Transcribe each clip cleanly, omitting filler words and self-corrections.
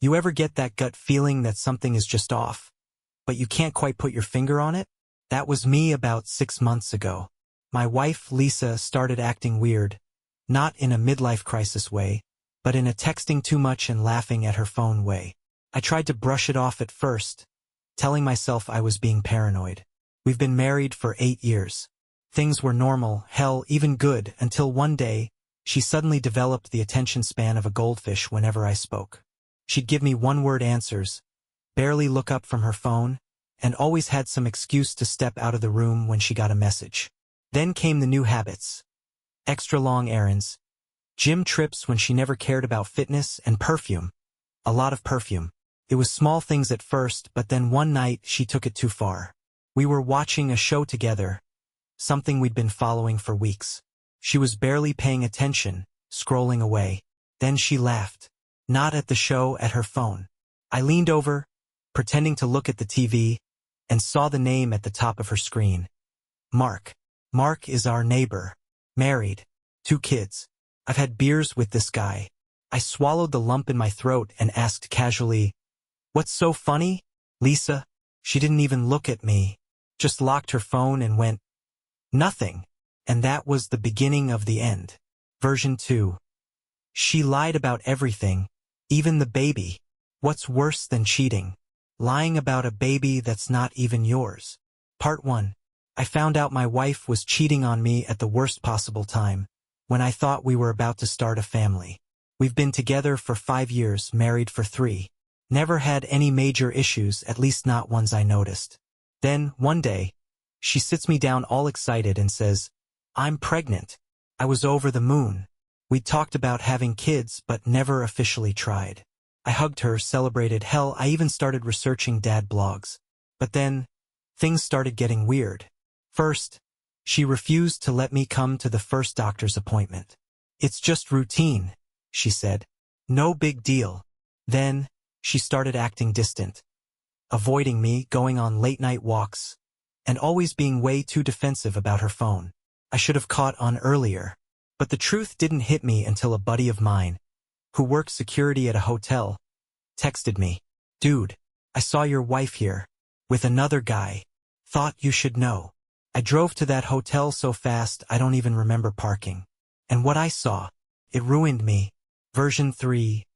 You ever get that gut feeling that something is just off, but you can't quite put your finger on it? That was me about 6 months ago. My wife, Lisa, started acting weird, not in a midlife crisis way, but in a texting too much and laughing at her phone way. I tried to brush it off at first, telling myself I was being paranoid. We've been married for 8 years. Things were normal, hell, even good, until one day, she suddenly developed the attention span of a goldfish whenever I spoke. She'd give me one-word answers, barely look up from her phone, and always had some excuse to step out of the room when she got a message. Then came the new habits. Extra long errands, gym trips when she never cared about fitness, and perfume. A lot of perfume. It was small things at first, but then one night she took it too far. We were watching a show together, something we'd been following for weeks. She was barely paying attention, scrolling away. Then she laughed. Not at the show, at her phone. I leaned over, pretending to look at the TV, and saw the name at the top of her screen. Mark. Mark is our neighbor. Married. 2 kids. I've had beers with this guy. I swallowed the lump in my throat and asked casually, "What's so funny, Lisa?" She didn't even look at me, just locked her phone and went, "Nothing." And that was the beginning of the end. Version 2. She lied about everything, even the baby. What's worse than cheating? Lying about a baby that's not even yours. Part 1. I found out my wife was cheating on me at the worst possible time, when I thought we were about to start a family. We've been together for 5 years, married for 3. Never had any major issues, at least not ones I noticed. Then, one day, she sits me down all excited and says, "I'm pregnant." I was over the moon. We'd talked about having kids, but never officially tried. I hugged her, celebrated. Hell, I even started researching dad blogs. But then, things started getting weird. First, she refused to let me come to the first doctor's appointment. "It's just routine," she said. "No big deal." Then, she started acting distant, avoiding me, going on late-night walks, and always being way too defensive about her phone. I should have caught on earlier. But the truth didn't hit me until a buddy of mine, who works security at a hotel, texted me, "Dude, I saw your wife here, with another guy. Thought you should know." I drove to that hotel so fast I don't even remember parking. And what I saw, it ruined me. Version 3.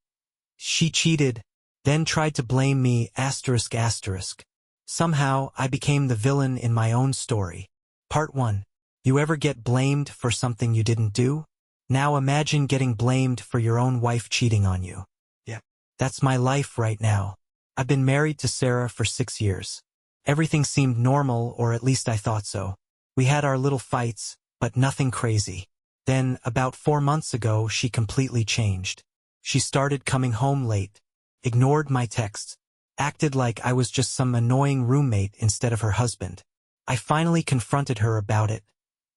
She cheated, then tried to blame me, asterisk asterisk. Somehow, I became the villain in my own story. Part 1. You ever get blamed for something you didn't do? Now imagine getting blamed for your own wife cheating on you. Yeah. That's my life right now. I've been married to Sarah for 6 years. Everything seemed normal, or at least I thought so. We had our little fights, but nothing crazy. Then, about 4 months ago, she completely changed. She started coming home late, ignored my texts, acted like I was just some annoying roommate instead of her husband. I finally confronted her about it,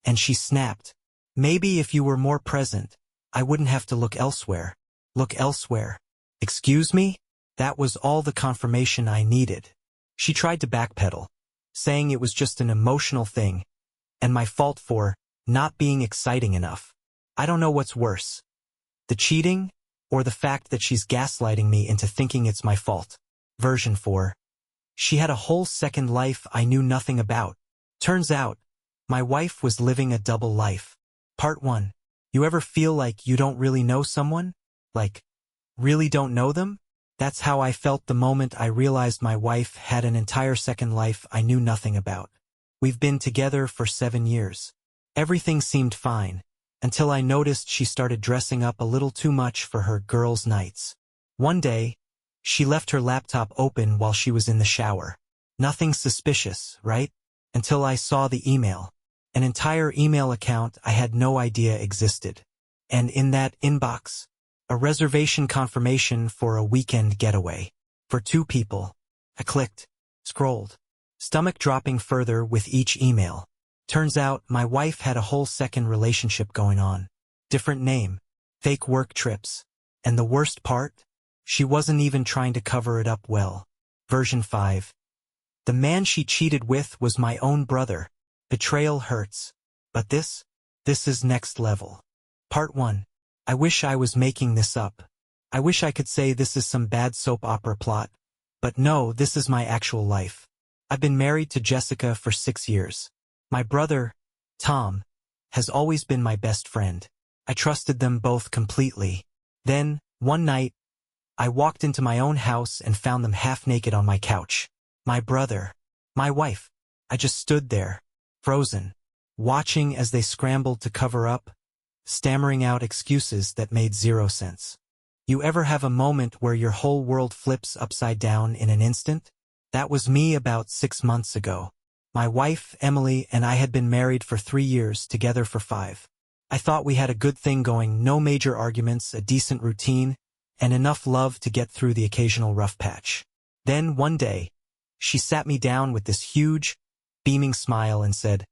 and she snapped. "Maybe if you were more present, I wouldn't have to look elsewhere." Look elsewhere? Excuse me? That was all the confirmation I needed. She tried to backpedal, saying it was just an emotional thing, and my fault for not being exciting enough. I don't know what's worse, the cheating, or the fact that she's gaslighting me into thinking it's my fault. Version 4. She had a whole second life I knew nothing about. Turns out, my wife was living a double life. Part 1. You ever feel like you don't really know someone? Like, really don't know them? That's how I felt the moment I realized my wife had an entire second life I knew nothing about. We've been together for 7 years. Everything seemed fine, until I noticed she started dressing up a little too much for her girls' nights. One day, she left her laptop open while she was in the shower. Nothing suspicious, right? Until I saw the email. An entire email account I had no idea existed. And in that inbox, a reservation confirmation for a weekend getaway. For 2 people. I clicked, scrolled, stomach dropping further with each email. Turns out my wife had a whole second relationship going on. Different name, fake work trips. And the worst part? She wasn't even trying to cover it up well. Version 5. The man she cheated with was my own brother. Betrayal hurts. But this is next level. Part 1. I wish I was making this up. I wish I could say this is some bad soap opera plot, but no, this is my actual life. I've been married to Jessica for 6 years. My brother, Tom, has always been my best friend. I trusted them both completely. Then, one night, I walked into my own house and found them half naked on my couch. My brother, my wife. I just stood there, frozen, watching as they scrambled to cover up, stammering out excuses that made zero sense. You ever have a moment where your whole world flips upside down in an instant? That was me about 6 months ago. My wife, Emily, and I had been married for 3 years, together for 5. I thought we had a good thing going, no major arguments, a decent routine, and enough love to get through the occasional rough patch. Then, one day, she sat me down with this huge, beaming smile and said,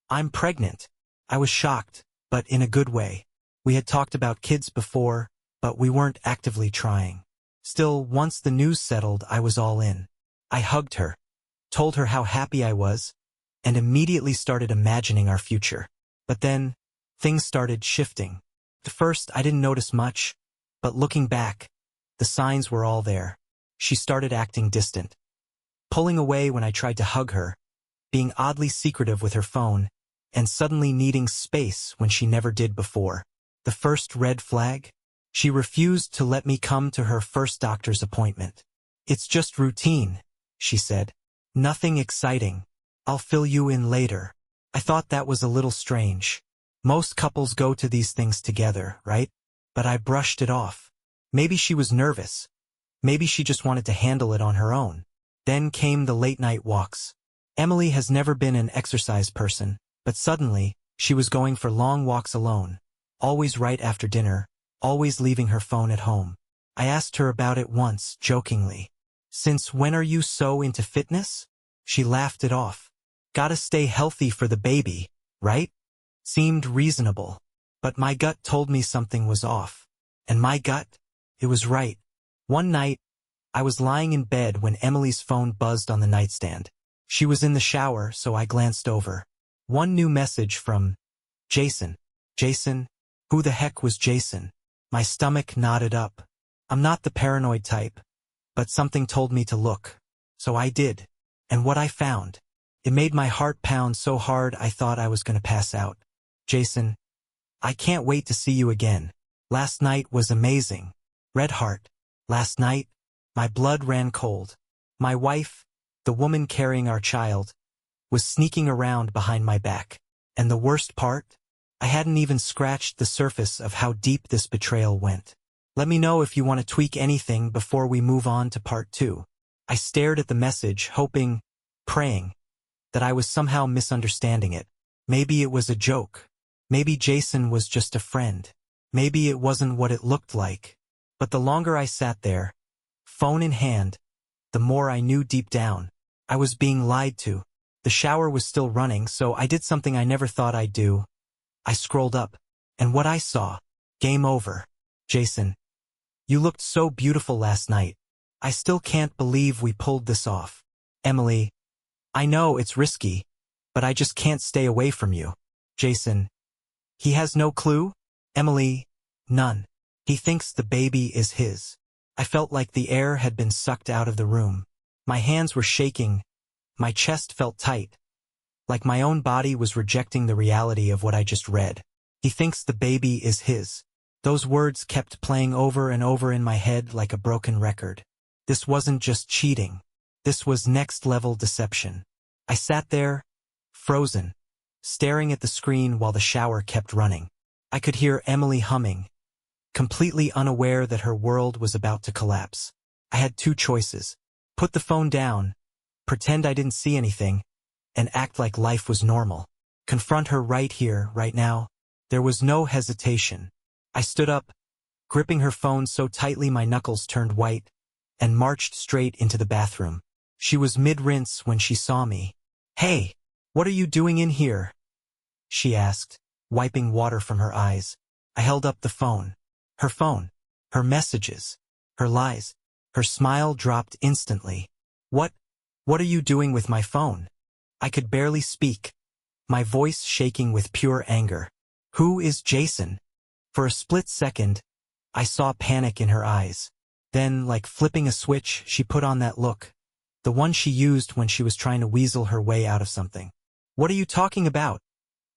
"I'm pregnant." I was shocked, but in a good way. We had talked about kids before, but we weren't actively trying. Still, once the news settled, I was all in. I hugged her, told her how happy I was, and immediately started imagining our future. But then, things started shifting. At first, I didn't notice much, but looking back, the signs were all there. She started acting distant, pulling away when I tried to hug her, being oddly secretive with her phone, and suddenly needing space when she never did before. The first red flag? She refused to let me come to her first doctor's appointment. "It's just routine," she said. "Nothing exciting. I'll fill you in later." I thought that was a little strange. Most couples go to these things together, right? But I brushed it off. Maybe she was nervous. Maybe she just wanted to handle it on her own. Then came the late-night walks. Emily has never been an exercise person, but suddenly, she was going for long walks alone, always right after dinner, always leaving her phone at home. I asked her about it once, jokingly. "Since when are you so into fitness?" She laughed it off. "Gotta stay healthy for the baby, right?" Seemed reasonable. But my gut told me something was off. And my gut? It was right. One night, I was lying in bed when Emily's phone buzzed on the nightstand. She was in the shower, so I glanced over. One new message from Jason. Jason? Who the heck was Jason? My stomach knotted up. I'm not the paranoid type, but something told me to look. So I did. And what I found, it made my heart pound so hard I thought I was going to pass out. "Jason, I can't wait to see you again. Last night was amazing. Red heart. Last night, my blood ran cold. My wife, the woman carrying our child, was sneaking around behind my back. And the worst part? I hadn't even scratched the surface of how deep this betrayal went. Let me know if you want to tweak anything before we move on to part 2. I stared at the message, hoping, praying, that I was somehow misunderstanding it. Maybe it was a joke. Maybe Jason was just a friend. Maybe it wasn't what it looked like. But the longer I sat there, phone in hand, the more I knew deep down, I was being lied to. The shower was still running, so I did something I never thought I'd do. I scrolled up, and what I saw, game over. "Jason, you looked so beautiful last night. I still can't believe we pulled this off. Emily, I know it's risky, but I just can't stay away from you." Jason, he has no clue? Emily, none. He thinks the baby is his. I felt like the air had been sucked out of the room. My hands were shaking. My chest felt tight, like my own body was rejecting the reality of what I just read. He thinks the baby is his. Those words kept playing over and over in my head like a broken record. This wasn't just cheating. This was next-level deception. I sat there, frozen, staring at the screen while the shower kept running. I could hear Emily humming, completely unaware that her world was about to collapse. I had 2 choices. Put the phone down, pretend I didn't see anything, and act like life was normal. Confront her right here, right now. There was no hesitation. I stood up, gripping her phone so tightly my knuckles turned white, and marched straight into the bathroom. She was mid-rinse when she saw me. "Hey, what are you doing in here?" she asked, wiping water from her eyes. I held up the phone. Her messages, her lies, her smile dropped instantly. What are you doing with my phone?" I could barely speak, my voice shaking with pure anger. "Who is Jason?" For a split second, I saw panic in her eyes. Then, like flipping a switch, she put on that look. The one she used when she was trying to weasel her way out of something. "What are you talking about?"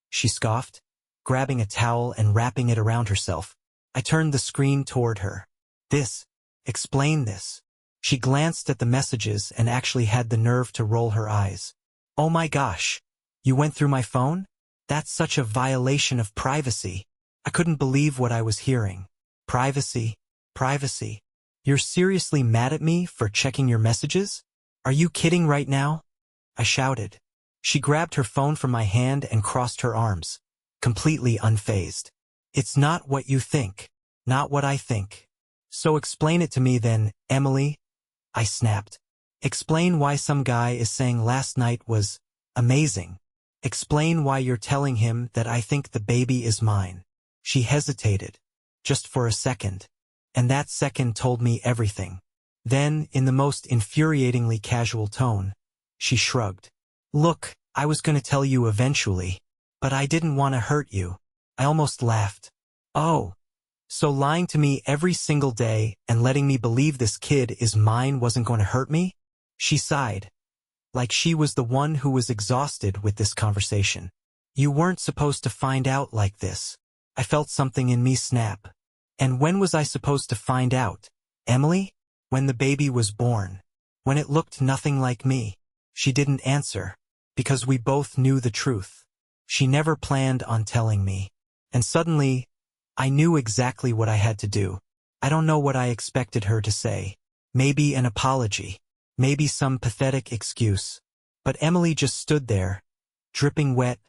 she scoffed, grabbing a towel and wrapping it around herself. I turned the screen toward her. "This. Explain this." She glanced at the messages and actually had the nerve to roll her eyes. "Oh my gosh. You went through my phone? That's such a violation of privacy." I couldn't believe what I was hearing. Privacy? Privacy? You're seriously mad at me for checking your messages? Are you kidding right now? I shouted. She grabbed her phone from my hand and crossed her arms, completely unfazed. "It's not what you think. Not what I think. So explain it to me then, Emily," I snapped. "Explain why some guy is saying last night was amazing. Explain why you're telling him that I think the baby is mine." She hesitated, just for a second, and that second told me everything. Then, in the most infuriatingly casual tone, she shrugged. "Look, I was going to tell you eventually, but I didn't want to hurt you." I almost laughed. "Oh, so lying to me every single day and letting me believe this kid is mine wasn't going to hurt me?" She sighed, like she was the one who was exhausted with this conversation. "You weren't supposed to find out like this." I felt something in me snap. "And when was I supposed to find out, Emily?" "When the baby was born. When it looked nothing like me." She didn't answer, because we both knew the truth. She never planned on telling me. And suddenly, I knew exactly what I had to do. I don't know what I expected her to say. Maybe an apology. Maybe some pathetic excuse. But Emily just stood there, dripping wet,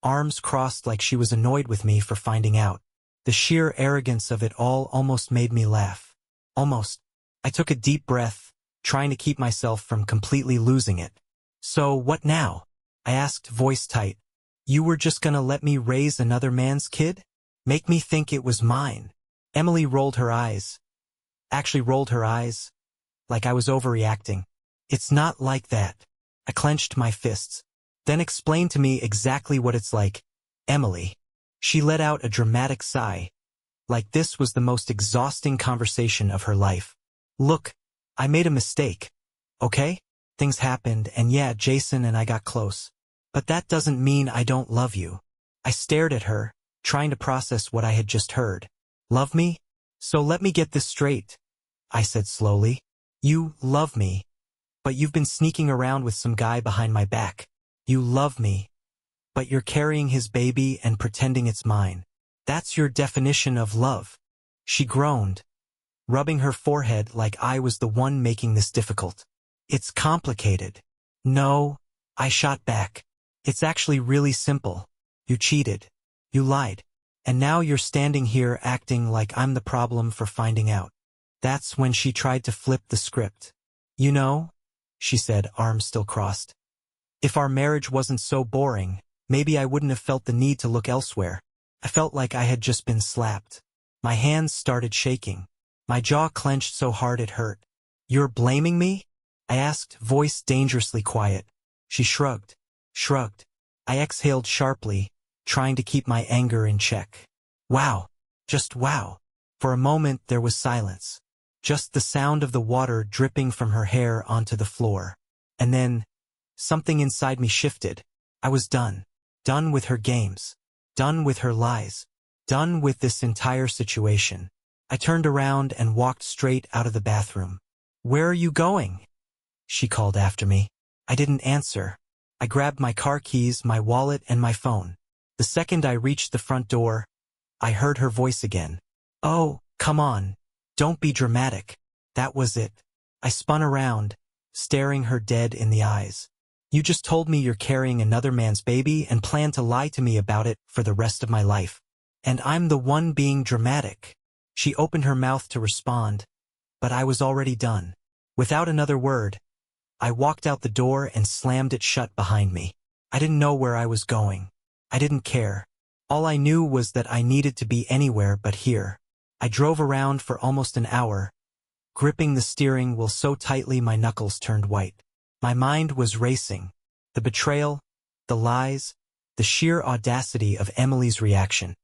arms crossed like she was annoyed with me for finding out. The sheer arrogance of it all almost made me laugh. Almost. I took a deep breath, trying to keep myself from completely losing it. "So what now?" I asked, voice tight. "You were just gonna let me raise another man's kid? Make me think it was mine?" Emily rolled her eyes. Actually rolled her eyes, like I was overreacting. "It's not like that." I clenched my fists. "Then explain to me exactly what it's like, Emily." She let out a dramatic sigh, like this was the most exhausting conversation of her life. "Look, I made a mistake, okay? Things happened, and yeah, Jason and I got close. But that doesn't mean I don't love you." I stared at her, trying to process what I had just heard. "Love me? So let me get this straight," I said slowly. "You love me, but you've been sneaking around with some guy behind my back. You love me, but you're carrying his baby and pretending it's mine. That's your definition of love." She groaned, rubbing her forehead like I was the one making this difficult. "It's complicated." "No," I shot back. "It's actually really simple. You cheated. You lied. And now you're standing here acting like I'm the problem for finding out." That's when she tried to flip the script. "You know," she said, arms still crossed, "if our marriage wasn't so boring, maybe I wouldn't have felt the need to look elsewhere." I felt like I had just been slapped. My hands started shaking. My jaw clenched so hard it hurt. "You're blaming me?" I asked, voice dangerously quiet. She shrugged. I exhaled sharply, trying to keep my anger in check. Wow. Just wow. For a moment there was silence. Just the sound of the water dripping from her hair onto the floor. And then, something inside me shifted. I was done. Done with her games. Done with her lies. Done with this entire situation. I turned around and walked straight out of the bathroom. "Where are you going?" she called after me. I didn't answer. I grabbed my car keys, my wallet, and my phone. The second I reached the front door, I heard her voice again. "Oh, come on. Don't be dramatic." That was it. I spun around, staring her dead in the eyes. "You just told me you're carrying another man's baby and plan to lie to me about it for the rest of my life. And I'm the one being dramatic." She opened her mouth to respond, but I was already done. Without another word, I walked out the door and slammed it shut behind me. I didn't know where I was going. I didn't care. All I knew was that I needed to be anywhere but here. I drove around for almost an hour, gripping the steering wheel so tightly my knuckles turned white. My mind was racing. The betrayal, the lies, the sheer audacity of Emily's reaction.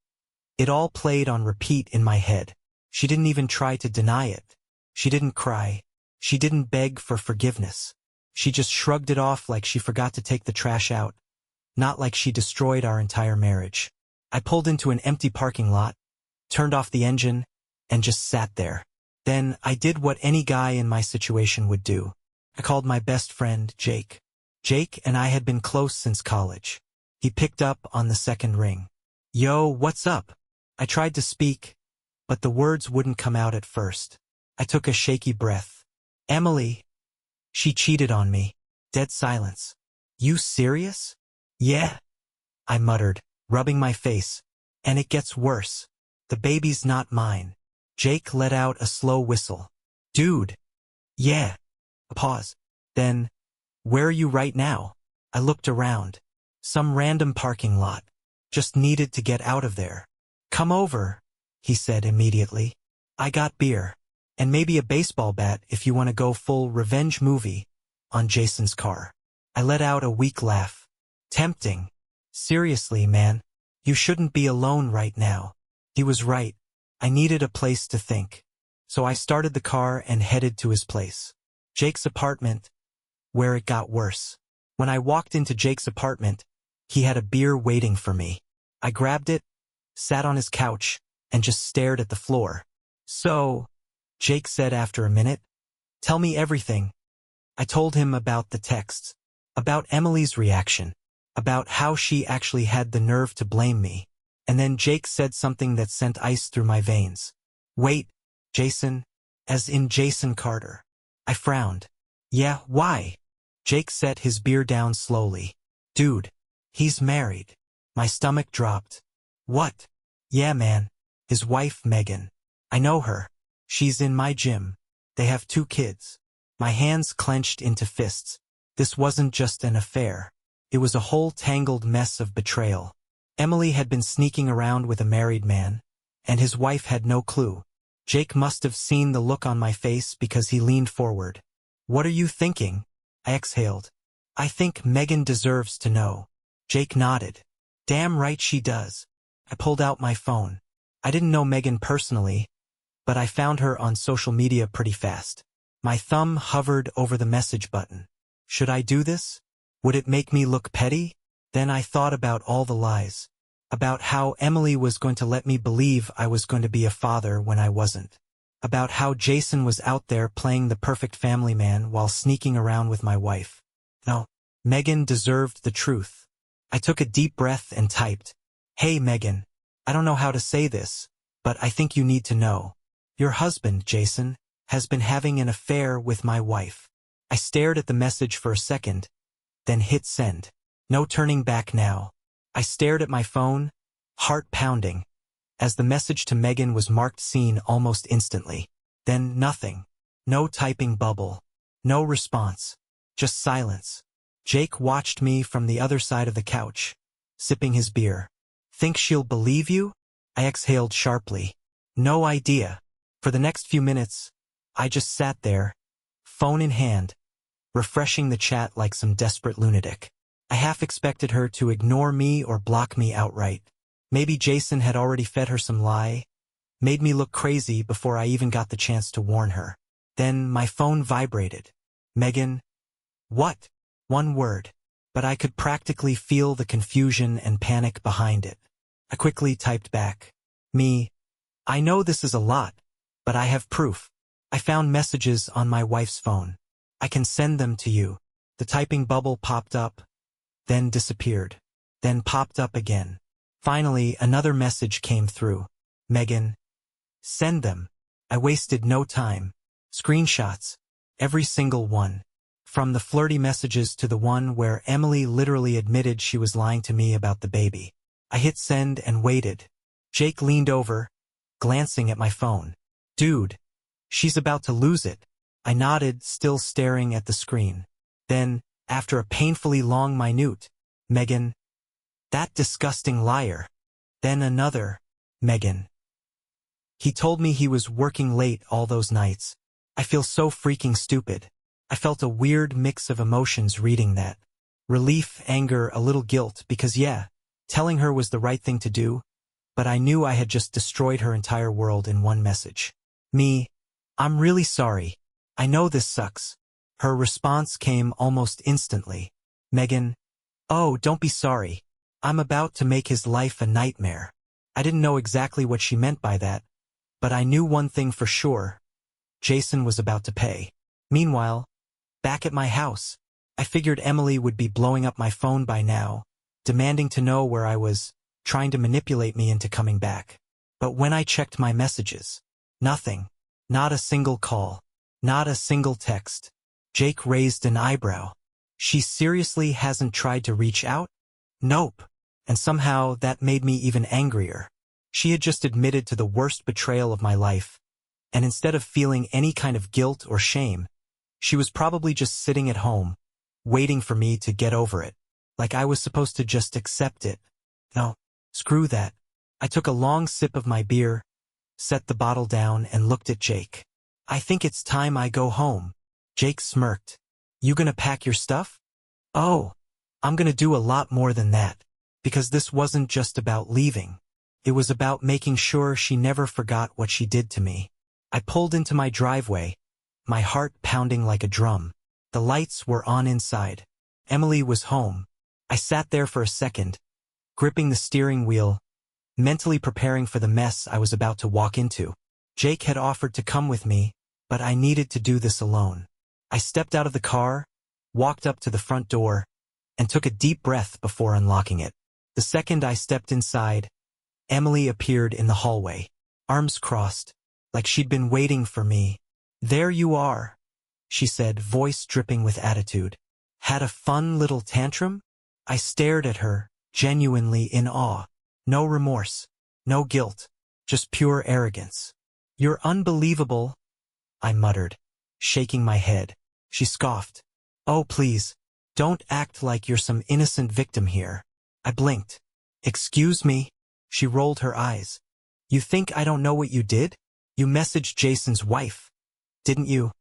It all played on repeat in my head. She didn't even try to deny it. She didn't cry. She didn't beg for forgiveness. She just shrugged it off like she forgot to take the trash out, not like she destroyed our entire marriage. I pulled into an empty parking lot, turned off the engine, and just sat there. Then I did what any guy in my situation would do. I called my best friend, Jake. Jake and I had been close since college. He picked up on the second ring. "Yo, what's up?" I tried to speak, but the words wouldn't come out at first. I took a shaky breath. "Emily. She cheated on me." Dead silence. "You serious?" "Yeah," I muttered, rubbing my face. "And it gets worse. The baby's not mine." Jake let out a slow whistle. "Dude." "Yeah." A pause. Then, "Where are you right now?" I looked around. Some random parking lot. Just needed to get out of there. "Come over," he said immediately. "I got beer. And maybe a baseball bat if you want to go full revenge movie on Jason's car." I let out a weak laugh. Tempting. "Seriously, man. You shouldn't be alone right now." He was right. I needed a place to think. So I started the car and headed to his place. Jake's apartment, where it got worse. When I walked into Jake's apartment, he had a beer waiting for me. I grabbed it, sat on his couch, and just stared at the floor. "So," Jake said after a minute, "tell me everything." I told him about the texts, about Emily's reaction, about how she actually had the nerve to blame me. And then Jake said something that sent ice through my veins. "Wait, Jason, as in Jason Carter." I frowned. "Yeah, why?" Jake set his beer down slowly. "Dude, he's married." My stomach dropped. "What?" "Yeah, man. His wife, Megan. I know her. She's in my gym. They have 2 kids. My hands clenched into fists. This wasn't just an affair. It was a whole tangled mess of betrayal. Emily had been sneaking around with a married man, and his wife had no clue. Jake must have seen the look on my face because he leaned forward. "What are you thinking?" I exhaled. "I think Megan deserves to know." Jake nodded. "Damn right she does." I pulled out my phone. I didn't know Megan personally, but I found her on social media pretty fast. My thumb hovered over the message button. Should I do this? Would it make me look petty? Then I thought about all the lies. About how Emily was going to let me believe I was going to be a father when I wasn't. About how Jason was out there playing the perfect family man while sneaking around with my wife. No, Megan deserved the truth. I took a deep breath and typed, "Hey Megan, I don't know how to say this, but I think you need to know. Your husband, Jason, has been having an affair with my wife." I stared at the message for a second, then hit send. No turning back now. I stared at my phone, heart pounding, as the message to Megan was marked seen almost instantly. Then nothing. No typing bubble. No response. Just silence. Jake watched me from the other side of the couch, sipping his beer. "Think she'll believe you?" I exhaled sharply. "No idea." For the next few minutes, I just sat there, phone in hand, refreshing the chat like some desperate lunatic. I half expected her to ignore me or block me outright. Maybe Jason had already fed her some lie, made me look crazy before I even got the chance to warn her. Then my phone vibrated. "Megan." "What?" One word, but I could practically feel the confusion and panic behind it. I quickly typed back, "Me. I know this is a lot, but I have proof. I found messages on my wife's phone. I can send them to you." The typing bubble popped up, then disappeared, then popped up again. Finally, another message came through. "Megan. Send them." I wasted no time. Screenshots. Every single one. From the flirty messages to the one where Emily literally admitted she was lying to me about the baby. I hit send and waited. Jake leaned over, glancing at my phone. "Dude, she's about to lose it." I nodded, still staring at the screen. Then, after a painfully long minute, "Megan. That disgusting liar." Then another, "Megan." He told me he was working late all those nights. I feel so freaking stupid. I felt a weird mix of emotions reading that. Relief, anger, a little guilt, because yeah, telling her was the right thing to do, but I knew I had just destroyed her entire world in one message. Me, I'm really sorry. I know this sucks. Her response came almost instantly. Megan, oh, don't be sorry. I'm about to make his life a nightmare. I didn't know exactly what she meant by that, but I knew one thing for sure. Jason was about to pay. Meanwhile, back at my house, I figured Emily would be blowing up my phone by now, demanding to know where I was, trying to manipulate me into coming back. But when I checked my messages, nothing. Not a single call. Not a single text. Jake raised an eyebrow. She seriously hasn't tried to reach out? Nope. And somehow that made me even angrier. She had just admitted to the worst betrayal of my life, and instead of feeling any kind of guilt or shame, she was probably just sitting at home, waiting for me to get over it, like I was supposed to just accept it. No, screw that. I took a long sip of my beer, set the bottle down, and looked at Jake. I think it's time I go home. Jake smirked. You gonna pack your stuff? Oh, I'm gonna do a lot more than that, because this wasn't just about leaving. It was about making sure she never forgot what she did to me. I pulled into my driveway, my heart pounding like a drum. The lights were on inside. Emily was home. I sat there for a second, gripping the steering wheel, mentally preparing for the mess I was about to walk into. Jake had offered to come with me, but I needed to do this alone. I stepped out of the car, walked up to the front door, and took a deep breath before unlocking it. The second I stepped inside, Emily appeared in the hallway, arms crossed, like she'd been waiting for me. There you are, she said, voice dripping with attitude. Had a fun little tantrum? I stared at her, genuinely in awe. No remorse, no guilt, just pure arrogance. You're unbelievable, I muttered, shaking my head. She scoffed. Oh, please, don't act like you're some innocent victim here. I blinked. Excuse me? She rolled her eyes. You think I don't know what you did? You messaged Jason's wife, didn't you?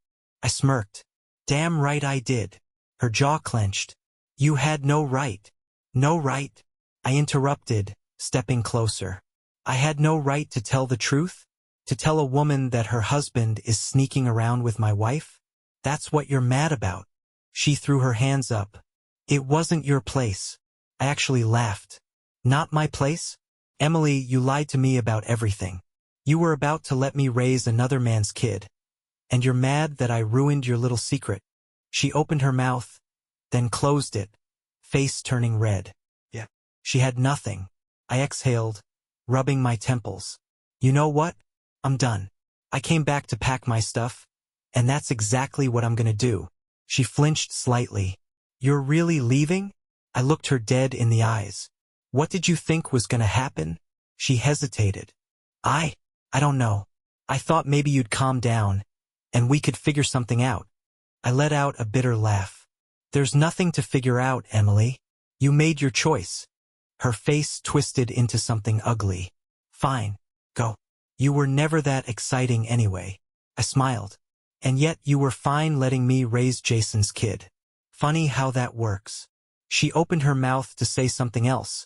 I smirked. Damn right I did. Her jaw clenched. You had no right. No right? I interrupted, stepping closer. I had no right to tell the truth? To tell a woman that her husband is sneaking around with my wife? That's what you're mad about. She threw her hands up. It wasn't your place. I actually laughed. Not my place? Emily, you lied to me about everything. You were about to let me raise another man's kid. And you're mad that I ruined your little secret. She opened her mouth, then closed it, face turning red. Yeah. She had nothing. I exhaled, rubbing my temples. You know what? I'm done. I came back to pack my stuff, and that's exactly what I'm gonna do. She flinched slightly. You're really leaving? I looked her dead in the eyes. What did you think was gonna happen? She hesitated. I don't know. I thought maybe you'd calm down, and we could figure something out. I let out a bitter laugh. There's nothing to figure out, Emily. You made your choice. Her face twisted into something ugly. Fine, go. You were never that exciting anyway. I smiled. And yet you were fine letting me raise Jason's kid. Funny how that works. She opened her mouth to say something else,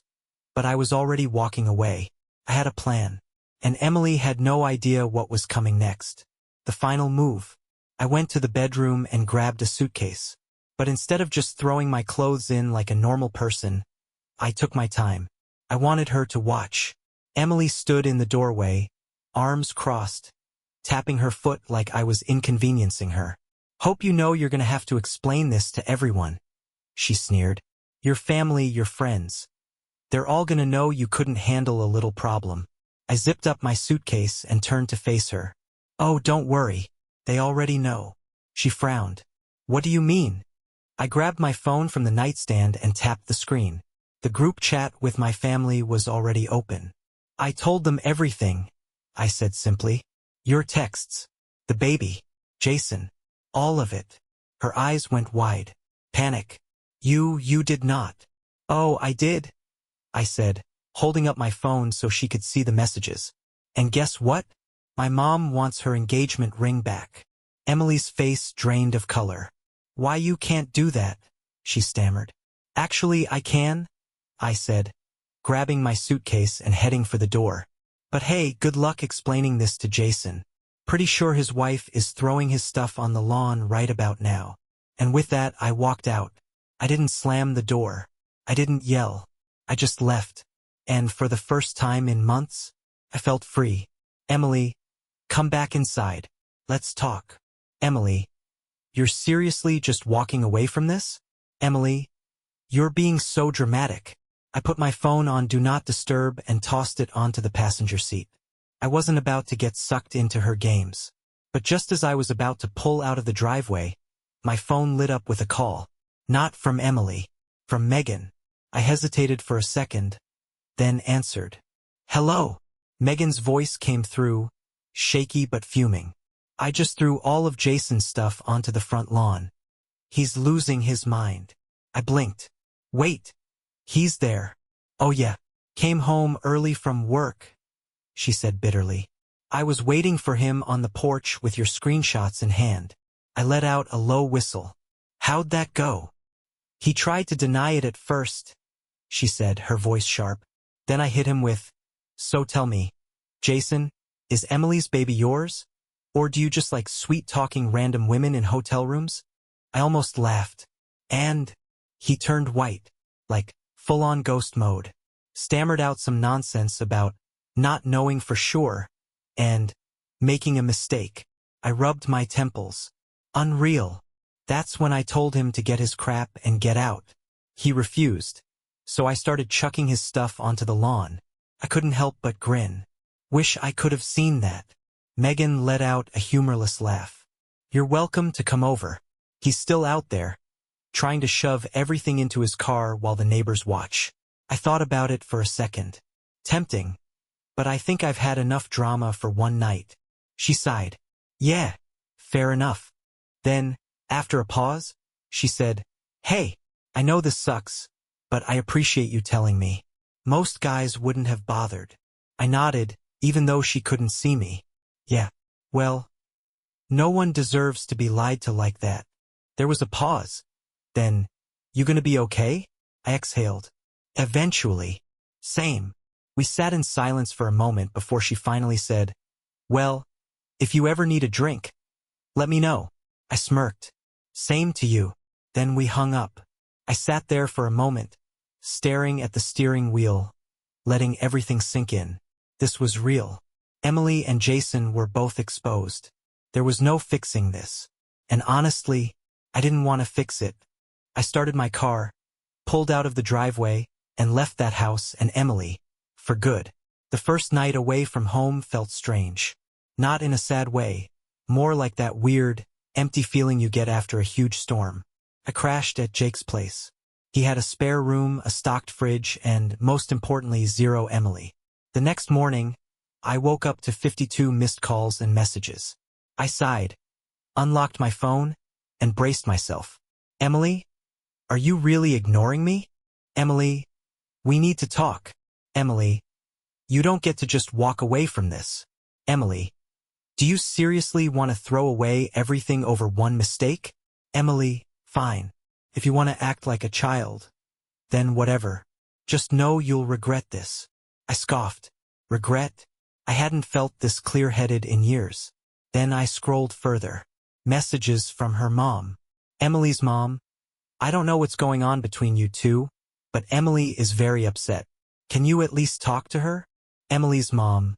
but I was already walking away. I had a plan, and Emily had no idea what was coming next. The final move. I went to the bedroom and grabbed a suitcase. But instead of just throwing my clothes in like a normal person, I took my time. I wanted her to watch. Emily stood in the doorway, arms crossed, tapping her foot like I was inconveniencing her. Hope you know you're gonna have to explain this to everyone, she sneered. Your family, your friends. They're all gonna know you couldn't handle a little problem. I zipped up my suitcase and turned to face her. Oh, don't worry. They already know. She frowned. What do you mean? I grabbed my phone from the nightstand and tapped the screen. The group chat with my family was already open. I told them everything, I said simply. Your texts, the baby, Jason, all of it. Her eyes went wide. Panic. You did not. Oh, I did, I said, holding up my phone so she could see the messages. And guess what? My mom wants her engagement ring back. Emily's face drained of color. Why you can't do that? She stammered. Actually, I can, I said, grabbing my suitcase and heading for the door. But hey, good luck explaining this to Jason. Pretty sure his wife is throwing his stuff on the lawn right about now. And with that, I walked out. I didn't slam the door. I didn't yell. I just left. And for the first time in months, I felt free. Emily, come back inside. Let's talk. Emily, you're seriously just walking away from this? Emily, you're being so dramatic. I put my phone on Do Not Disturb and tossed it onto the passenger seat. I wasn't about to get sucked into her games. But just as I was about to pull out of the driveway, my phone lit up with a call. Not from Emily. From Megan. I hesitated for a second, then answered. Hello. Megan's voice came through, shaky but fuming. I just threw all of Jason's stuff onto the front lawn. He's losing his mind. I blinked. Wait. He's there. Oh yeah. Came home early from work, she said bitterly. I was waiting for him on the porch with your screenshots in hand. I let out a low whistle. How'd that go? He tried to deny it at first, she said, her voice sharp. Then I hit him with, so tell me, Jason, is Emily's baby yours? Or do you just like sweet-talking random women in hotel rooms? I almost laughed. And he turned white, like full-on ghost mode, stammered out some nonsense about not knowing for sure and making a mistake. I rubbed my temples. Unreal. That's when I told him to get his crap and get out. He refused. So I started chucking his stuff onto the lawn. I couldn't help but grin. Wish I could have seen that. Megan let out a humorless laugh. You're welcome to come over. He's still out there, trying to shove everything into his car while the neighbors watch. I thought about it for a second. Tempting. But I think I've had enough drama for one night. She sighed. Yeah, fair enough. Then, after a pause, she said, Hey, I know this sucks, but I appreciate you telling me. Most guys wouldn't have bothered. I nodded, even though she couldn't see me. Yeah, well, no one deserves to be lied to like that. There was a pause. Then, you gonna be okay? I exhaled. Eventually. Same. We sat in silence for a moment before she finally said, Well, if you ever need a drink, let me know. I smirked. Same to you. Then we hung up. I sat there for a moment, staring at the steering wheel, letting everything sink in. This was real. Emily and Jason were both exposed. There was no fixing this. And honestly, I didn't want to fix it. I started my car, pulled out of the driveway, and left that house and Emily, for good. The first night away from home felt strange. Not in a sad way, more like that weird, empty feeling you get after a huge storm. I crashed at Jake's place. He had a spare room, a stocked fridge, and, most importantly, zero Emily. The next morning, I woke up to 52 missed calls and messages. I sighed, unlocked my phone, and braced myself. Emily? Are you really ignoring me? Emily? We need to talk. Emily? You don't get to just walk away from this. Emily? Do you seriously want to throw away everything over one mistake? Emily? Fine. If you want to act like a child, then whatever. Just know you'll regret this. I scoffed. Regret? I hadn't felt this clear-headed in years. Then I scrolled further. Messages from her mom. Emily's mom. I don't know what's going on between you two, but Emily is very upset. Can you at least talk to her? Emily's mom.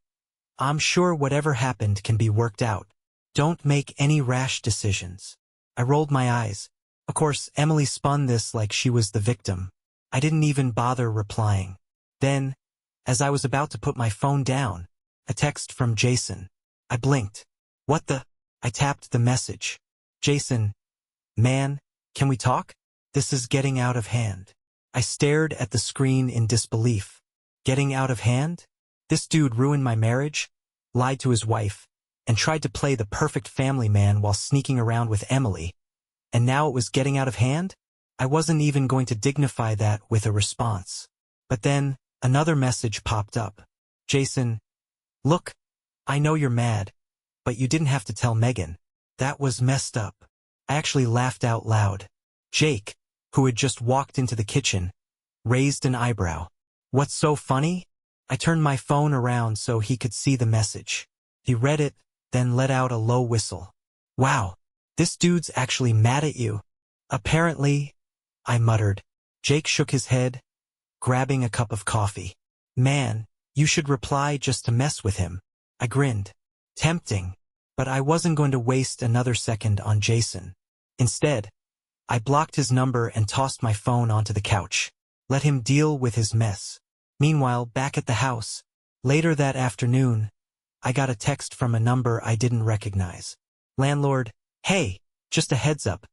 I'm sure whatever happened can be worked out. Don't make any rash decisions. I rolled my eyes. Of course, Emily spun this like she was the victim. I didn't even bother replying. Then, as I was about to put my phone down, a text from Jason. I blinked. What the? I tapped the message. Jason. Man, can we talk? This is getting out of hand. I stared at the screen in disbelief. Getting out of hand? This dude ruined my marriage, lied to his wife, and tried to play the perfect family man while sneaking around with Emily. And now it was getting out of hand? I wasn't even going to dignify that with a response. But then, another message popped up. Jason. Look, I know you're mad, but you didn't have to tell Megan. That was messed up. I actually laughed out loud. Jake, who had just walked into the kitchen, raised an eyebrow. What's so funny? I turned my phone around so he could see the message. He read it, then let out a low whistle. Wow, this dude's actually mad at you. Apparently, I muttered. Jake shook his head, grabbing a cup of coffee. Man, you should reply just to mess with him. I grinned. Tempting, but I wasn't going to waste another second on Jason. Instead, I blocked his number and tossed my phone onto the couch. Let him deal with his mess. Meanwhile, back at the house, later that afternoon, I got a text from a number I didn't recognize. Landlord, hey, just a heads up.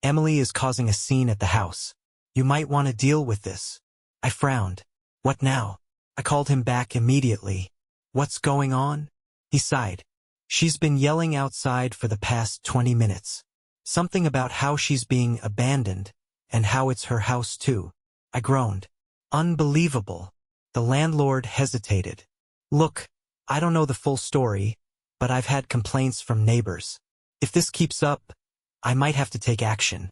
Emily is causing a scene at the house. You might want to deal with this. I frowned. What now? I called him back immediately. What's going on? He sighed. She's been yelling outside for the past 20 minutes. Something about how she's being abandoned, and how it's her house too. I groaned. Unbelievable. The landlord hesitated. Look, I don't know the full story, but I've had complaints from neighbors. If this keeps up, I might have to take action.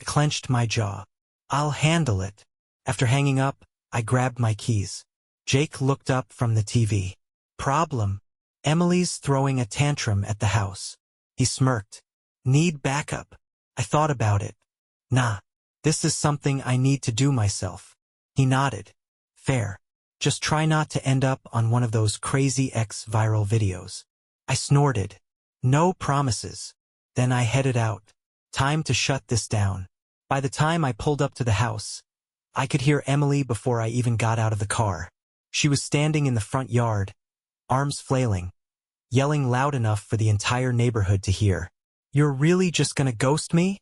I clenched my jaw. I'll handle it. After hanging up, I grabbed my keys. Jake looked up from the TV. Problem. Emily's throwing a tantrum at the house. He smirked. Need backup. I thought about it. Nah, this is something I need to do myself. He nodded. Fair. Just try not to end up on one of those crazy viral videos. I snorted. No promises. Then I headed out. Time to shut this down. By the time I pulled up to the house, I could hear Emily before I even got out of the car. She was standing in the front yard, arms flailing, yelling loud enough for the entire neighborhood to hear. You're really just gonna ghost me?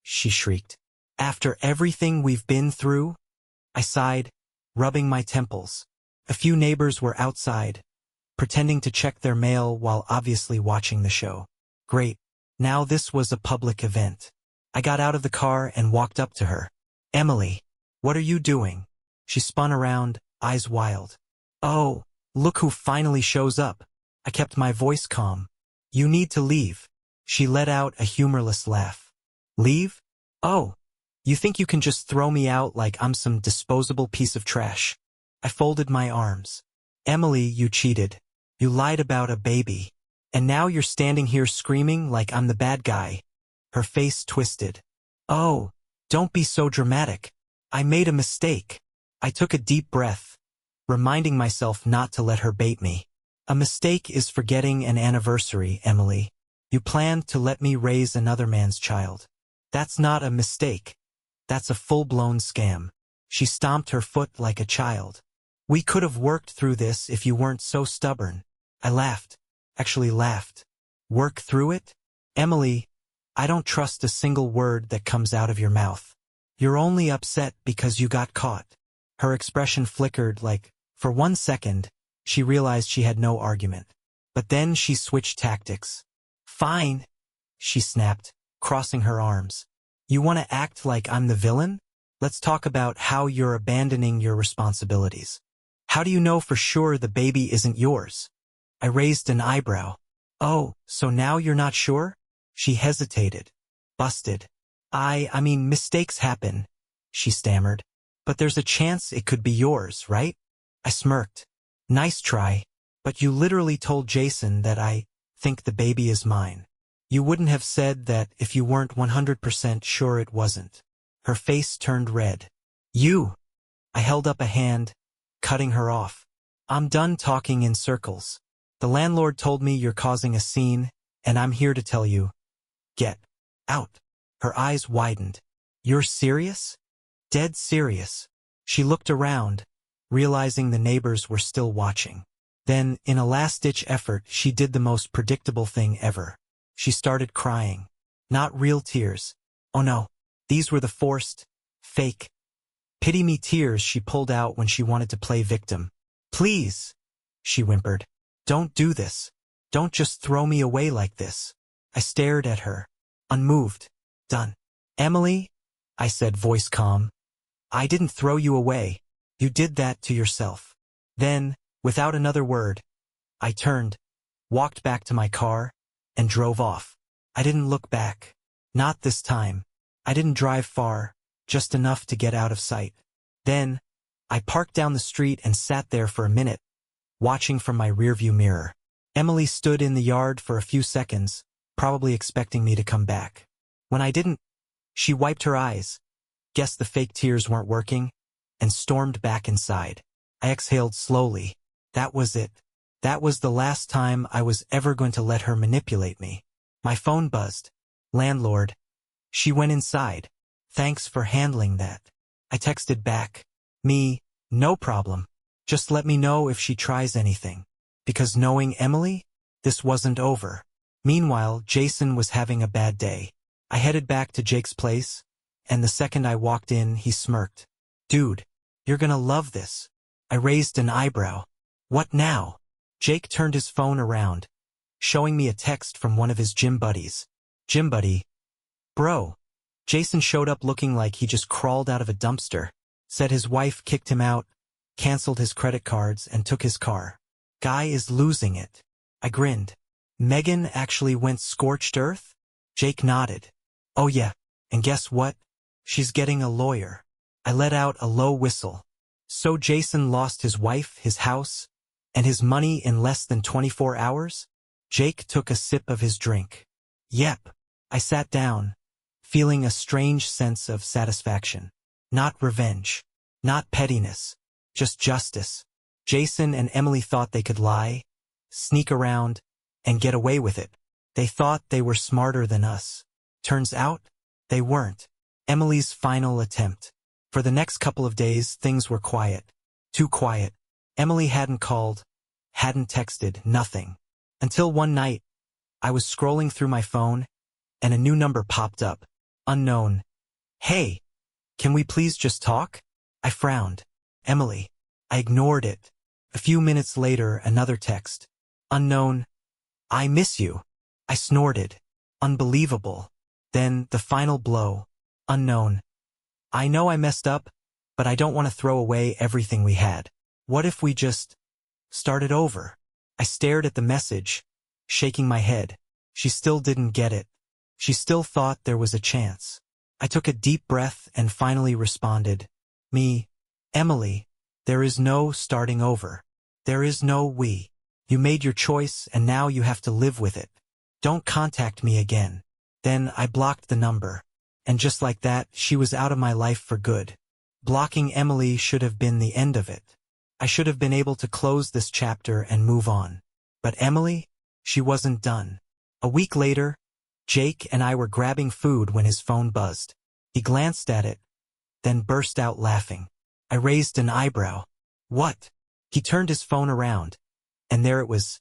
She shrieked. After everything we've been through? I sighed, rubbing my temples. A few neighbors were outside, pretending to check their mail while obviously watching the show. Great. Now this was a public event. I got out of the car and walked up to her. Emily, what are you doing? She spun around, eyes wild. Oh, look who finally shows up. I kept my voice calm. You need to leave. She let out a humorless laugh. Leave? Oh, you think you can just throw me out like I'm some disposable piece of trash? I folded my arms. Emily, you cheated. You lied about a baby. And now you're standing here screaming like I'm the bad guy. Her face twisted. Oh, don't be so dramatic. I made a mistake. I took a deep breath, reminding myself not to let her bait me. A mistake is forgetting an anniversary, Emily. You planned to let me raise another man's child. That's not a mistake. That's a full-blown scam. She stomped her foot like a child. We could have worked through this if you weren't so stubborn. I laughed. Actually laughed. Work through it? Emily, I don't trust a single word that comes out of your mouth. You're only upset because you got caught. Her expression flickered like, for 1 second, she realized she had no argument. But then she switched tactics. Fine, she snapped, crossing her arms. You want to act like I'm the villain? Let's talk about how you're abandoning your responsibilities. How do you know for sure the baby isn't yours? I raised an eyebrow. Oh, so now you're not sure? She hesitated. Busted. I mean, mistakes happen, she stammered. But there's a chance it could be yours, right? I smirked. Nice try, but you literally told Jason that I think the baby is mine. You wouldn't have said that if you weren't 100% sure it wasn't. Her face turned red. You! I held up a hand, cutting her off. I'm done talking in circles. The landlord told me you're causing a scene, and I'm here to tell you. Get out. Her eyes widened. You're serious? Dead serious. She looked around, realizing the neighbors were still watching. Then, in a last-ditch effort, she did the most predictable thing ever. She started crying. Not real tears. Oh no. These were the forced, fake, pity-me tears she pulled out when she wanted to play victim. Please, she whimpered. Don't do this. Don't just throw me away like this. I stared at her, unmoved. Done. Emily, I said, voice calm. I didn't throw you away. You did that to yourself. Then, without another word, I turned, walked back to my car, and drove off. I didn't look back. Not this time. I didn't drive far, just enough to get out of sight. Then, I parked down the street and sat there for a minute, watching from my rearview mirror. Emily stood in the yard for a few seconds, probably expecting me to come back. When I didn't, she wiped her eyes, guessed the fake tears weren't working, and stormed back inside. I exhaled slowly. That was it. That was the last time I was ever going to let her manipulate me. My phone buzzed. Landlord. She went inside. Thanks for handling that. I texted back. Me, no problem. Just let me know if she tries anything. Because knowing Emily, this wasn't over. Meanwhile, Jason was having a bad day. I headed back to Jake's place, and the second I walked in, he smirked. Dude, you're gonna love this. I raised an eyebrow. What now? Jake turned his phone around, showing me a text from one of his gym buddies. Gym buddy. Bro. Jason showed up looking like he just crawled out of a dumpster, said his wife kicked him out, canceled his credit cards, and took his car. Guy is losing it. I grinned. Megan actually went scorched earth? Jake nodded. Oh yeah, and guess what? She's getting a lawyer. I let out a low whistle. So Jason lost his wife, his house, and his money in less than 24 hours? Jake took a sip of his drink. Yep. I sat down, feeling a strange sense of satisfaction. Not revenge. Not pettiness. Just justice. Jason and Emily thought they could lie, sneak around, and get away with it. They thought they were smarter than us. Turns out, they weren't. Emily's final attempt. For the next couple of days, things were quiet. Too quiet. Emily hadn't called, hadn't texted, nothing. Until one night, I was scrolling through my phone, and a new number popped up. Unknown. Hey, can we please just talk? I frowned. Emily. I ignored it. A few minutes later, another text. Unknown. I miss you. I snorted. Unbelievable. Then, the final blow. Unknown. I know I messed up, but I don't want to throw away everything we had. What if we just started over? I stared at the message, shaking my head. She still didn't get it. She still thought there was a chance. I took a deep breath and finally responded. Me. Emily. There is no starting over. There is no we. You made your choice and now you have to live with it. Don't contact me again. Then I blocked the number. And just like that, she was out of my life for good. Blocking Emily should have been the end of it. I should have been able to close this chapter and move on. But Emily? She wasn't done. A week later, Jake and I were grabbing food when his phone buzzed. He glanced at it, then burst out laughing. I raised an eyebrow. What? He turned his phone around, and there it was.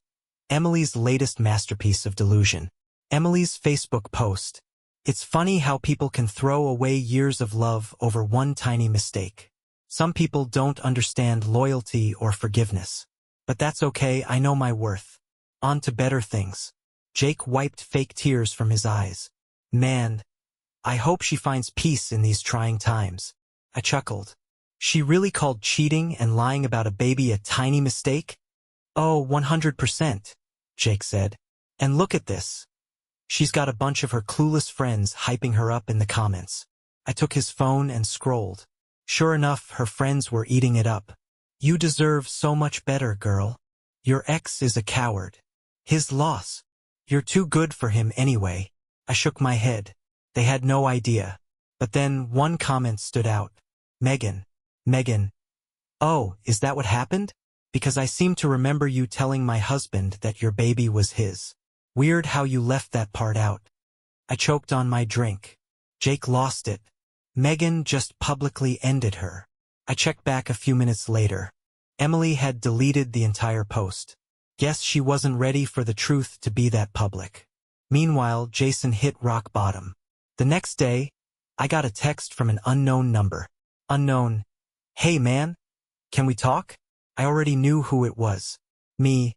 Emily's latest masterpiece of delusion. Emily's Facebook post. It's funny how people can throw away years of love over one tiny mistake. Some people don't understand loyalty or forgiveness. But that's okay, I know my worth. On to better things. Jake wiped fake tears from his eyes. Man, I hope she finds peace in these trying times. I chuckled. She really called cheating and lying about a baby a tiny mistake? Oh, 100%, Jake said. And look at this. She's got a bunch of her clueless friends hyping her up in the comments. I took his phone and scrolled. Sure enough, her friends were eating it up. You deserve so much better, girl. Your ex is a coward. His loss. You're too good for him anyway. I shook my head. They had no idea. But then one comment stood out. Megan. Megan. Oh, is that what happened? Because I seem to remember you telling my husband that your baby was his. Weird how you left that part out. I choked on my drink. Jake lost it. Megan just publicly ended her. I checked back a few minutes later. Emily had deleted the entire post. Guess she wasn't ready for the truth to be that public. Meanwhile, Jason hit rock bottom. The next day, I got a text from an unknown number. Unknown. Hey man, can we talk? I already knew who it was. Me.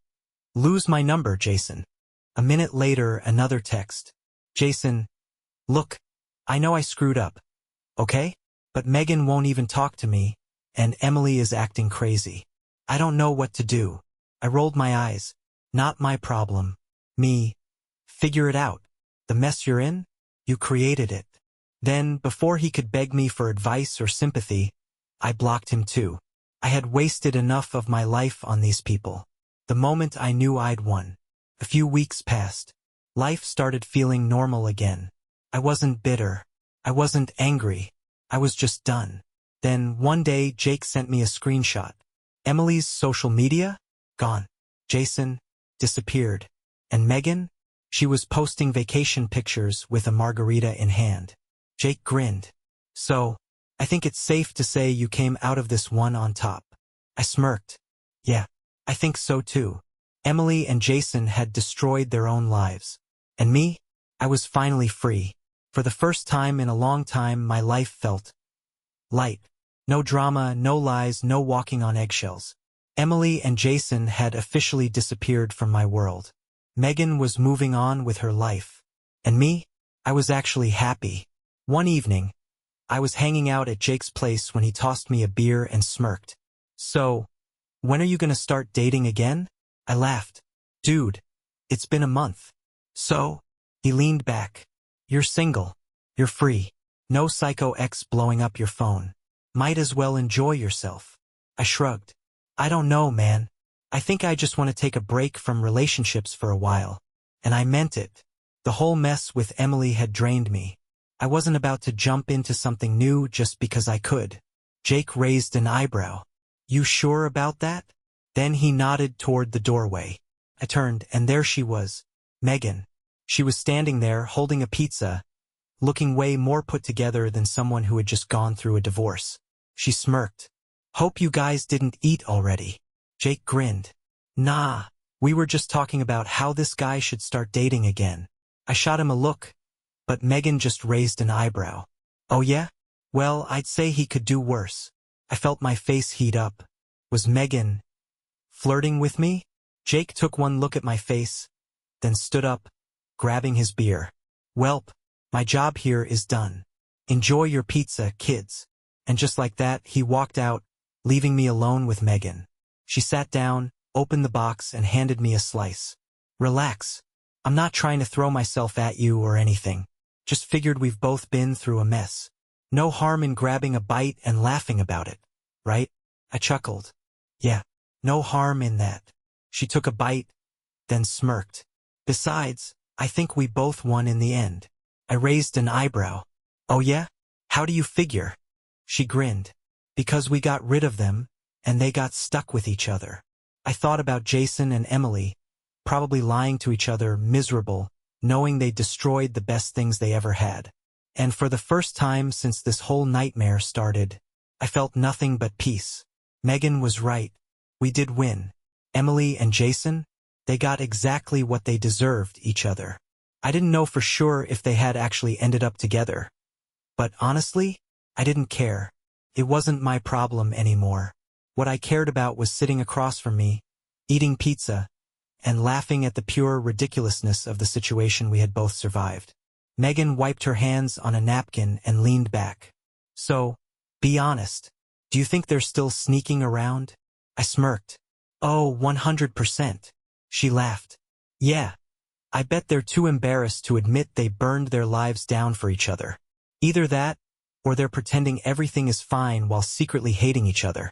Lose my number, Jason. A minute later, another text. Jason. Look, I know I screwed up. Okay? But Megan won't even talk to me, and Emily is acting crazy. I don't know what to do. I rolled my eyes. Not my problem. Me. Figure it out. The mess you're in? You created it. Then, before he could beg me for advice or sympathy, I blocked him too. I had wasted enough of my life on these people. The moment I knew I'd won. A few weeks passed. Life started feeling normal again. I wasn't bitter. I wasn't angry. I was just done. Then, one day, Jake sent me a screenshot. Emily's social media? Gone. Jason? Disappeared. And Megan? She was posting vacation pictures with a margarita in hand. Jake grinned. So, I think it's safe to say you came out of this one on top. I smirked. Yeah, I think so too. Emily and Jason had destroyed their own lives. And me? I was finally free. For the first time in a long time, my life felt light. No drama, no lies, no walking on eggshells. Emily and Jason had officially disappeared from my world. Megan was moving on with her life. And me? I was actually happy. One evening, I was hanging out at Jake's place when he tossed me a beer and smirked. So, when are you gonna start dating again? I laughed. Dude, it's been a month. So? He leaned back. You're single. You're free. No psycho ex blowing up your phone. Might as well enjoy yourself. I shrugged. I don't know, man. I think I just want to take a break from relationships for a while. And I meant it. The whole mess with Emily had drained me. I wasn't about to jump into something new just because I could. Jake raised an eyebrow. You sure about that? Then he nodded toward the doorway. I turned, and there she was. Megan. She was standing there, holding a pizza, looking way more put together than someone who had just gone through a divorce. She smirked. Hope you guys didn't eat already. Jake grinned. Nah, we were just talking about how this guy should start dating again. I shot him a look, but Megan just raised an eyebrow. Oh yeah? Well, I'd say he could do worse. I felt my face heat up. Was Megan flirting with me? Jake took one look at my face, then stood up, grabbing his beer. Welp, my job here is done. Enjoy your pizza, kids. And just like that, he walked out, leaving me alone with Megan. She sat down, opened the box, and handed me a slice. Relax. I'm not trying to throw myself at you or anything. Just figured we've both been through a mess. No harm in grabbing a bite and laughing about it, right? I chuckled. Yeah, no harm in that. She took a bite, then smirked. Besides, I think we both won in the end. I raised an eyebrow. Oh yeah? How do you figure? She grinned. Because we got rid of them, and they got stuck with each other. I thought about Jason and Emily, probably lying to each other, miserable, knowing they destroyed the best things they ever had. And for the first time since this whole nightmare started, I felt nothing but peace. Megan was right. We did win. Emily and Jason, they got exactly what they deserved, each other. I didn't know for sure if they had actually ended up together. But honestly, I didn't care. It wasn't my problem anymore. What I cared about was sitting across from me, eating pizza, and laughing at the pure ridiculousness of the situation we had both survived. Megan wiped her hands on a napkin and leaned back. So, be honest. Do you think they're still sneaking around? I smirked. Oh, 100%. She laughed. Yeah. I bet they're too embarrassed to admit they burned their lives down for each other. Either that, or they're pretending everything is fine while secretly hating each other.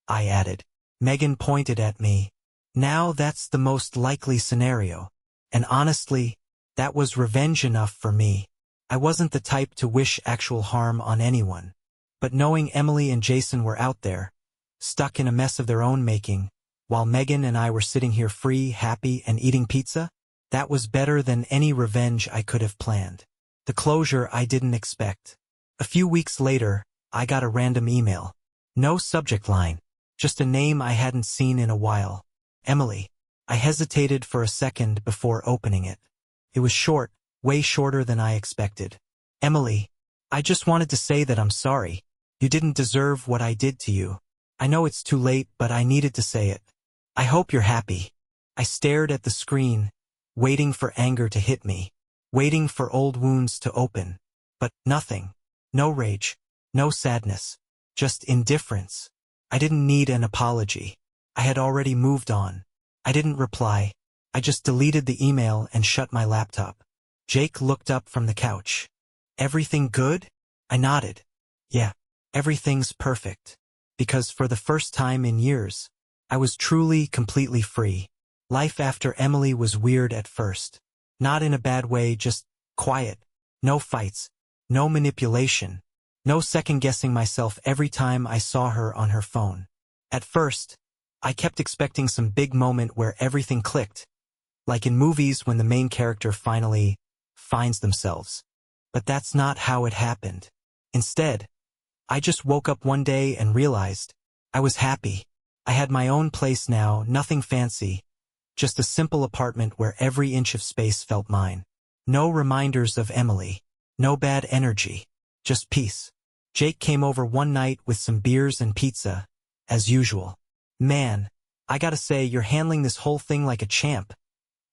I added. Megan pointed at me. Now that's the most likely scenario. And honestly, that was revenge enough for me. I wasn't the type to wish actual harm on anyone. But knowing Emily and Jason were out there, stuck in a mess of their own making, while Megan and I were sitting here free, happy, and eating pizza, that was better than any revenge I could have planned. The closure I didn't expect. A few weeks later, I got a random email. No subject line, just a name I hadn't seen in a while. Emily. I hesitated for a second before opening it. It was short, way shorter than I expected. Emily, I just wanted to say that I'm sorry. You didn't deserve what I did to you. I know it's too late, but I needed to say it. I hope you're happy. I stared at the screen, waiting for anger to hit me, waiting for old wounds to open. But nothing. No rage. No sadness. Just indifference. I didn't need an apology. I had already moved on. I didn't reply. I just deleted the email and shut my laptop. Jake looked up from the couch. Everything good? I nodded. Yeah, everything's perfect. because for the first time in years, I was truly, completely free. Life after Emily was weird at first. Not in a bad way, just quiet. No fights. No manipulation. No second-guessing myself every time I saw her on her phone. At first, I kept expecting some big moment where everything clicked, like in movies when the main character finally finds themselves. But that's not how it happened. Instead, I just woke up one day and realized I was happy. I had my own place now, nothing fancy, just a simple apartment where every inch of space felt mine. No reminders of Emily. No bad energy. Just peace. Jake came over one night with some beers and pizza, as usual. "Man, I gotta say you're handling this whole thing like a champ,"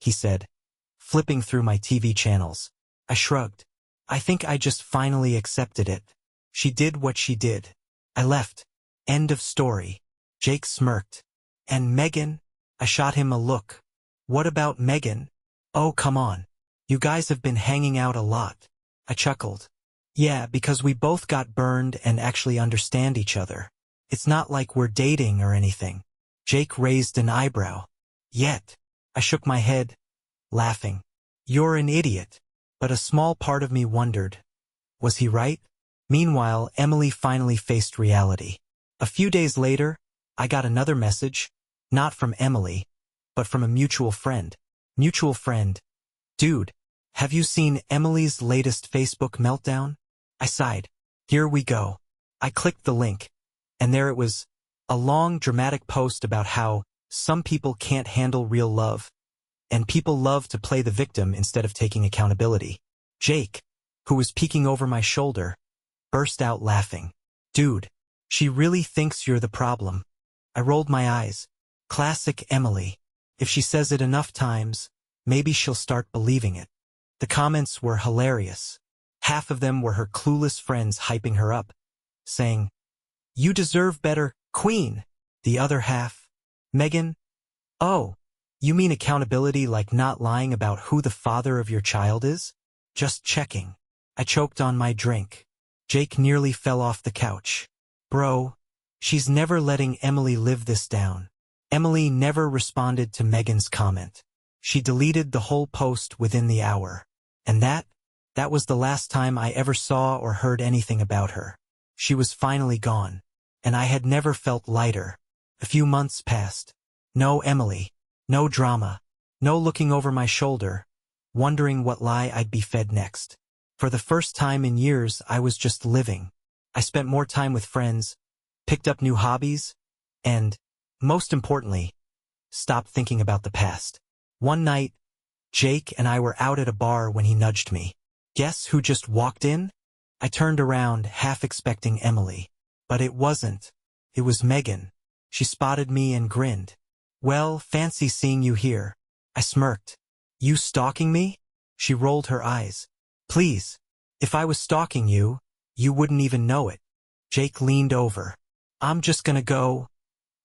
he said, flipping through my TV channels. I shrugged. I think I just finally accepted it. She did what she did. I left. End of story. Jake smirked. "And Megan?" I shot him a look. "What about Megan?" "Oh, come on. You guys have been hanging out a lot." I chuckled. "Yeah, because we both got burned and actually understand each other. It's not like we're dating or anything." Jake raised an eyebrow. "Yet." I shook my head, laughing. "You're an idiot." But a small part of me wondered, was he right? Meanwhile, Emily finally faced reality. A few days later, I got another message, not from Emily, but from a mutual friend. Mutual friend. "Dude, have you seen Emily's latest Facebook meltdown?" I sighed. Here we go. I clicked the link, and there it was, a long, dramatic post about how some people can't handle real love, and people love to play the victim instead of taking accountability. Jake, who was peeking over my shoulder, burst out laughing. "Dude, she really thinks you're the problem." I rolled my eyes. Classic Emily. If she says it enough times, maybe she'll start believing it. The comments were hilarious. Half of them were her clueless friends hyping her up, saying, "You deserve better, queen." The other half, "Megan, oh, you mean accountability like not lying about who the father of your child is?" "Just checking." I choked on my drink. Jake nearly fell off the couch. "Bro, she's never letting Emily live this down." Emily never responded to Megan's comment. She deleted the whole post within the hour. And that was the last time I ever saw or heard anything about her. She was finally gone. And I had never felt lighter. A few months passed. No Emily. No drama. No looking over my shoulder, wondering what lie I'd be fed next. For the first time in years, I was just living. I spent more time with friends, picked up new hobbies, and, most importantly, stopped thinking about the past. One night, Jake and I were out at a bar when he nudged me. Guess who just walked in? I turned around, half expecting Emily. But it wasn't. It was Megan. She spotted me and grinned. "Well, fancy seeing you here." I smirked. "You stalking me?" She rolled her eyes. "Please. If I was stalking you, you wouldn't even know it." Jake leaned over. "I'm just gonna go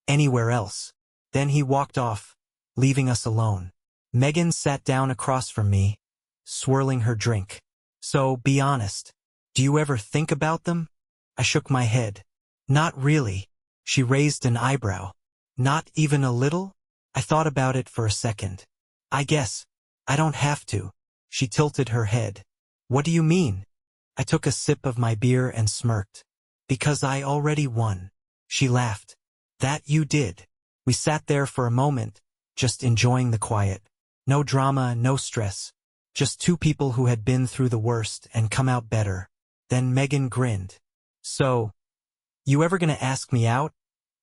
anywhere else." Then he walked off, leaving us alone. Megan sat down across from me, swirling her drink. "So, be honest. Do you ever think about them?" I shook my head. "Not really." She raised an eyebrow. "Not even a little?" I thought about it for a second. "I guess I don't have to." She tilted her head. "What do you mean?" I took a sip of my beer and smirked. "Because I already won." She laughed. "That you did." We sat there for a moment, just enjoying the quiet. No drama, no stress. Just two people who had been through the worst and come out better. Then Megan grinned. "So, you ever gonna ask me out?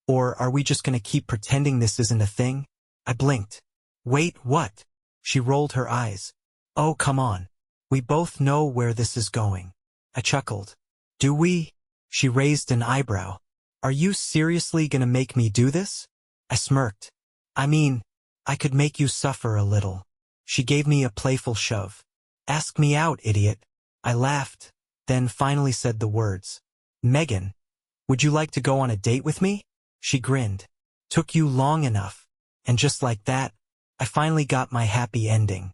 Or are we just gonna keep pretending this isn't a thing?" I blinked. "Wait, what?" She rolled her eyes. "Oh, come on. We both know where this is going." I chuckled. "Do we?" She raised an eyebrow. "Are you seriously gonna make me do this?" I smirked. "I mean, I could make you suffer a little." She gave me a playful shove. "Ask me out, idiot." I laughed, then finally said the words. "Megan, would you like to go on a date with me?" She grinned. "Took you long enough." And just like that, I finally got my happy ending.